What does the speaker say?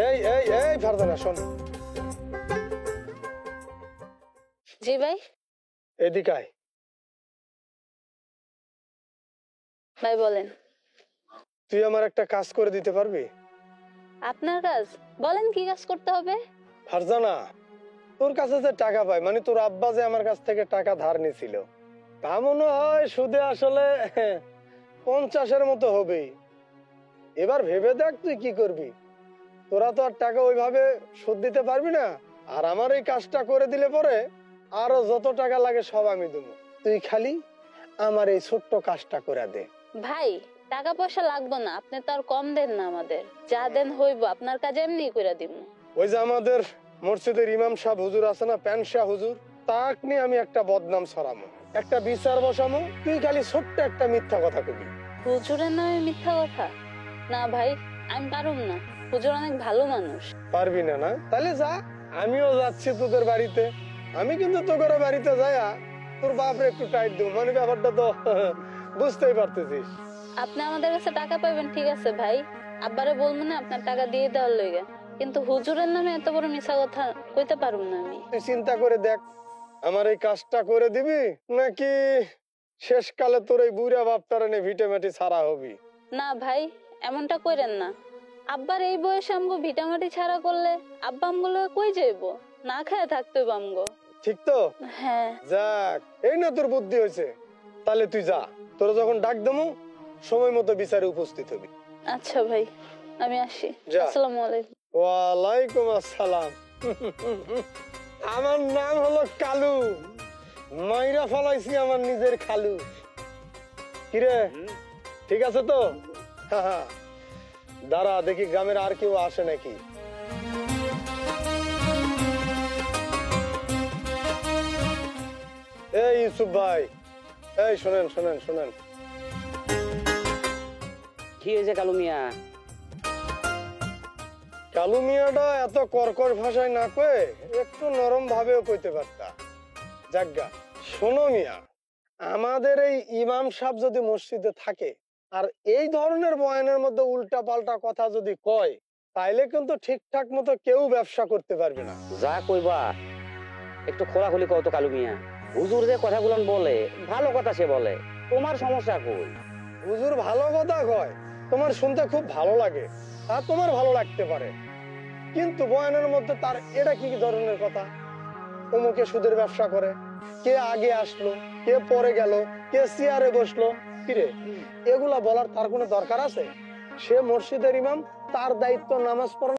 এই এই এই ফারজানা শোন। জি ভাই। এদিকে আয়। ভাই বলেন। তুই আমার একটা কাজ করে দিতে পারবি? আপনার কাজ? বলেন কি কাজ করতে হবে। ফারজানা, তোর কাছে যে টাকা পাই, মানে তোর আব্বা যে আমার কাছ থেকে টাকা ধার নিছিল, তা মনে হয় সুদে আসলে 50-এর মতো হবেই। এবার ভেবে দেখ তুই কি করবি। তোরা তো আর টাকা ওইভাবে সুদ দিতে পারবি না, আর আমার এই কাজটা করে দিলে পরে আরো যত টাকা লাগে সব আমি দেবো। তুই খালি আমার এই ছোট্ট কাজটা করে দে। ভাই টাকা পয়সা লাগবে না, আপনি তো আর কম দেন না, আমাদের যা দেন হইব, আপনার কাজ এমনি করে দিব। ওই যে আমাদের মসজিদের ইমাম সাহেব হুজুর আছে না, প্যানশা হুজুর, তাক নিয়ে আমি একটা বদনাম ছড়ামো, একটা বিচার বসামো। তুই খালি ছোট্ট একটা মিথ্যা কথা কবি। হুজুরের নামে মিথ্যা কথা? না ভাই, আমি পারুম না, হুজুর অনেক ভালো মানুষ। পারবি না? না তাহলে যা, আমিও যাচ্ছি তোদের বাড়িতে। আমি কিন্তু তোদের বাড়িতে যাইয়া তোর বাপরে একটু টাইট দেবো, মানে ব্যাপারটা তো বুঝতেই পারতেছিস। আপনি আমাদের কাছে টাকা পাইবেন ঠিক আছে ভাই, আব্বারে বলবো না আপনার টাকা দিয়ে দেওয়ার লইগা, কিন্তু হুজুরের নামে এত বড় মিথ্যা কথা কইতে পারুম না আমি। তুই চিন্তা করে দেখ, আমার এই কাজটা করে দিবি নাকি শেষকালে তোর এই বুড়া বাপটারে নিয়ে ভিটেমাটি ছাড়া হবি? না ভাই, এমনটা কইরেন না। আব্বার এই বয়সে আমগো ভিটামাটি ছাড়া করলে আব্বা আমগুলো কই যাইবো, না খায় থাকতে হইব আমগো। ঠিক তো? হ্যাঁ। যাক, এই না তোর বুদ্ধি হয়েছে। তাহলে তুই যা, তোর যখন ডাক দেবো সময় মতো বিচারে উপস্থিত হবি। আচ্ছা ভাই, আমি আসি। যা। আসসালামু আলাইকুম। ওয়ালাইকুম আসসালাম। আমার নাম হলো কালু, মাইরা ফলাইছি আমার নিজের খালু। কিরে ঠিক আছে তো? দাঁড়া দেখি গ্রামের আর কেউ আসে নাকি। এই ইউসুফ ভাই, এই শোনেন শোনেন শোনেন। কি হয়েছে কালু মিয়া? কালু মিয়াটা এত কর্কশ ভাষায় না কয়ে একটু নরম ভাবেও কইতে পারতা। জাগা শোনো মিয়া, আমাদের এই ইমাম সাহেব যদি মসজিদে থাকে আর এই ধরনের বয়ানের মধ্যে উল্টা পাল্টা কথা যদি কয়, তাইলে কিন্তু ঠিকঠাক মতো কেউ ব্যবসা করতে পারবে না। যা কইবা একটু খোলাখুলি কও তো কালু মিয়া। হুজুর যে কথাগুলো বলে ভালো কথা সে বলে, তোমার সমস্যা কই? হুজুর ভালো কথা কয়, তোমার শুনতে খুব ভালো লাগে, আর তোমার ভালো লাগতে পারে, কিন্তু বয়ানের মধ্যে তার এটা কি ধরনের কথা? অমুকে সুদের ব্যবসা করে, কে আগে আসলো, কে পরে গেল, কে চেয়ারে বসলো, কিরে এগুলা বলার তার কোনো দরকার আছে? সে মসজিদের ইমাম, তার দায়িত্ব নামাজ পড়ানো।